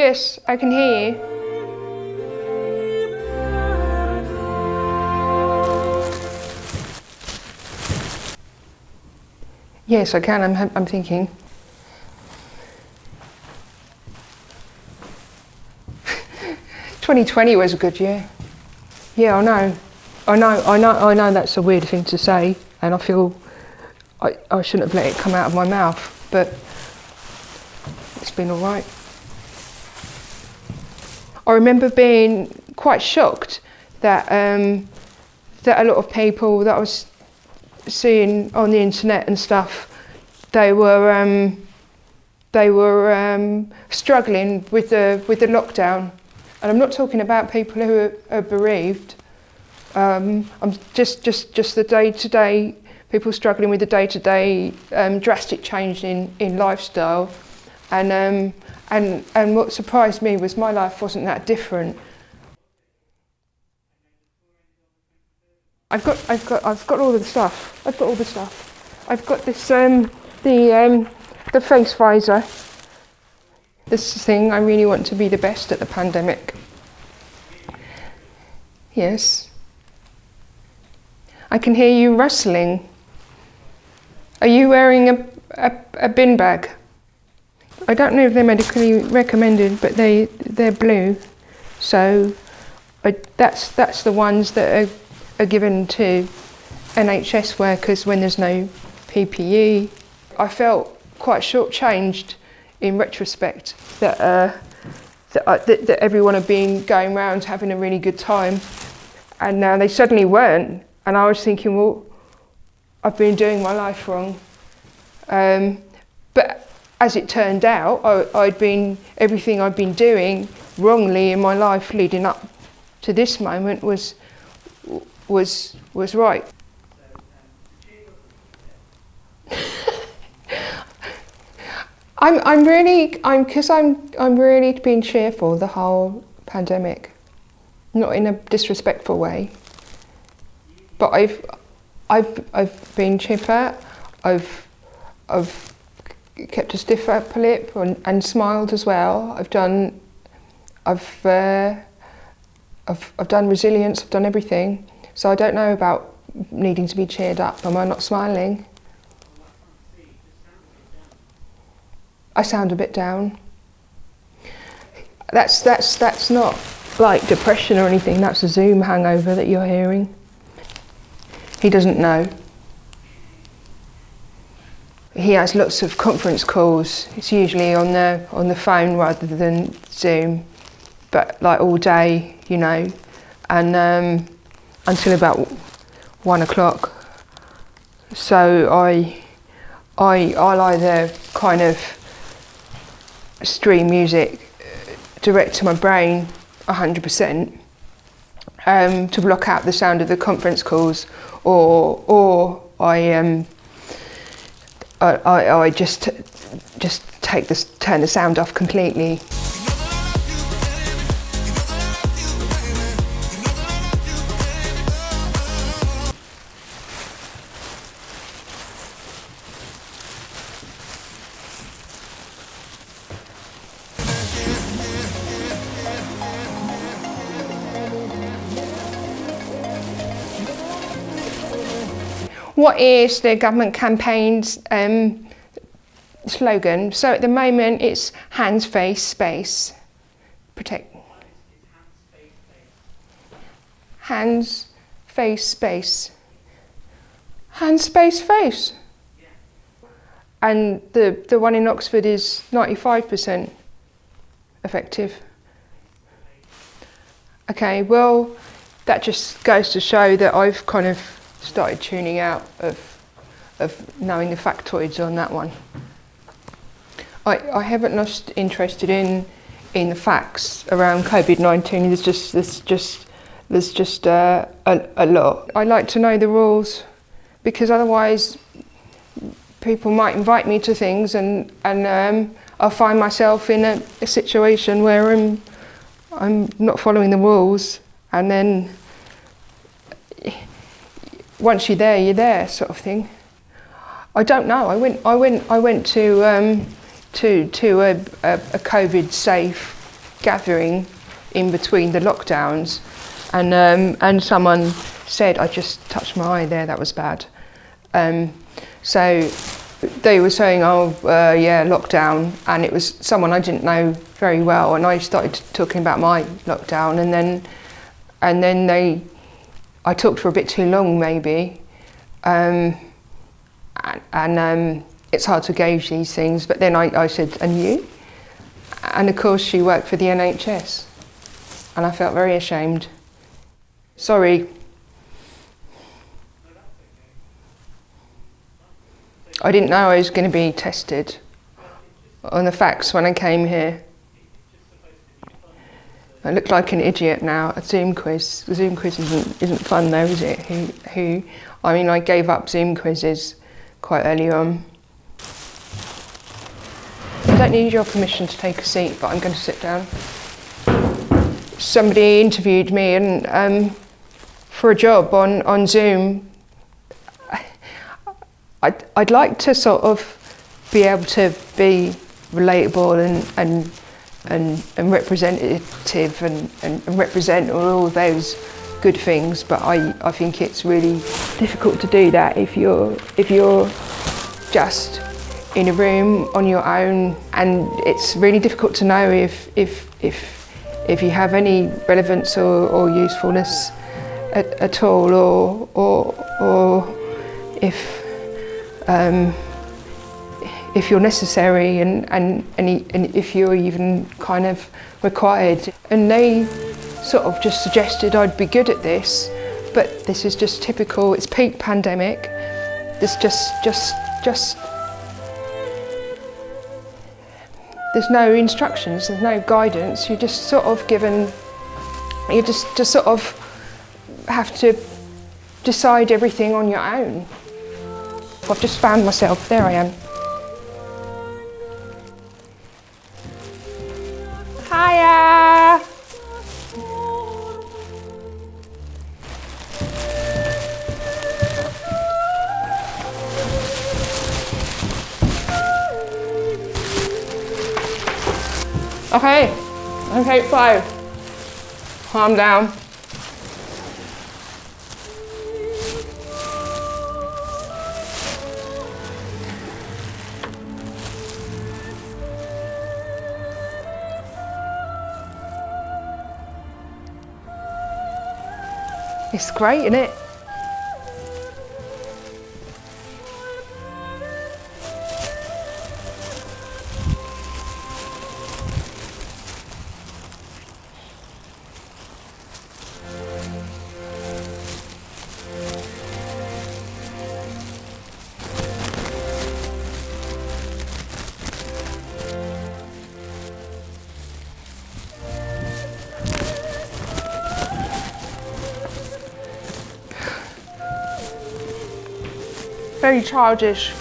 Yes, I can hear you. Yes, I can. I'm thinking. "2020 was a good year." Yeah, I know that's a weird thing to say, and I feel I shouldn't have let it come out of my mouth, but it's been all right. I remember being quite shocked that that a lot of people that I was seeing on the internet and stuff, they were struggling with the lockdown, and I'm not talking about people who are bereaved. I'm just the day-to-day people struggling with the day-to-day drastic change in lifestyle, and what surprised me was my life wasn't that different. I've got all the stuff. I've got all the stuff. I've got this the face visor. This thing, I really want to be the best at the pandemic. Yes. I can hear you rustling. Are you wearing a bin bag? I don't know if they're medically recommended, but they're blue. So that's the ones that are given to NHS workers when there's no PPE. I felt quite shortchanged in retrospect that everyone had been going around having a really good time, and now they suddenly weren't. And I was thinking, well, I've been doing my life wrong. But as it turned out, everything I'd been doing wrongly in my life leading up to this moment was right. I'm really being cheerful the whole pandemic, not in a disrespectful way, but I've been chipper. I've kept a stiff upper lip and smiled as well. I've done resilience. I've done everything. So I don't know about needing to be cheered up. Am I not smiling? I sound a bit down. That's not like depression or anything. That's a Zoom hangover that you're hearing. He doesn't know. He has lots of conference calls. It's usually on the phone rather than Zoom, but like all day, you know, and until about 1 o'clock. So I'll either kind of stream music direct to my brain 100% to block out the sound of the conference calls, or I just turn the sound off completely. What is the government campaign's slogan? So at the moment it's hands, face, space. Protect. Hands, face, space. Hands, space, face. And the one in Oxford is 95% effective. Okay, well, that just goes to show that I've kind of started tuning out of knowing the factoids on that one. I haven't lost interest in the facts around COVID-19. There's just a lot. I like to know the rules, because otherwise people might invite me to things and I'll find myself in a situation where I'm not following the rules, and then once you're there, sort of thing. I don't know. I went to a COVID safe gathering in between the lockdowns, and someone said, I just touched my eye there, that was bad. So they were saying, yeah, lockdown, and it was someone I didn't know very well, and I started talking about my lockdown, and then I talked for a bit too long maybe, and it's hard to gauge these things, but then I said, and you? And of course she worked for the NHS, and I felt very ashamed. Sorry. I didn't know I was going to be tested on the facts when I came here. I look like an idiot now. A Zoom quiz. The Zoom quiz isn't fun though, is it? I mean, I gave up Zoom quizzes quite early on. I don't need your permission to take a seat, but I'm going to sit down. Somebody interviewed me and for a job on Zoom. I'd like to sort of be able to be relatable and representative and represent all of those good things, but I think it's really difficult to do that if you're just in a room on your own, and it's really difficult to know if you have any relevance or usefulness at all, or if you're necessary and if you're even kind of required. And they sort of just suggested I'd be good at this, but this is just typical. It's peak pandemic. There's just there's no instructions, there's no guidance. You're just sort of given, you just sort of have to decide everything on your own. I've just found myself, there I am. Hiya! Okay, 5. Calm down. It's great, isn't it? Very childish.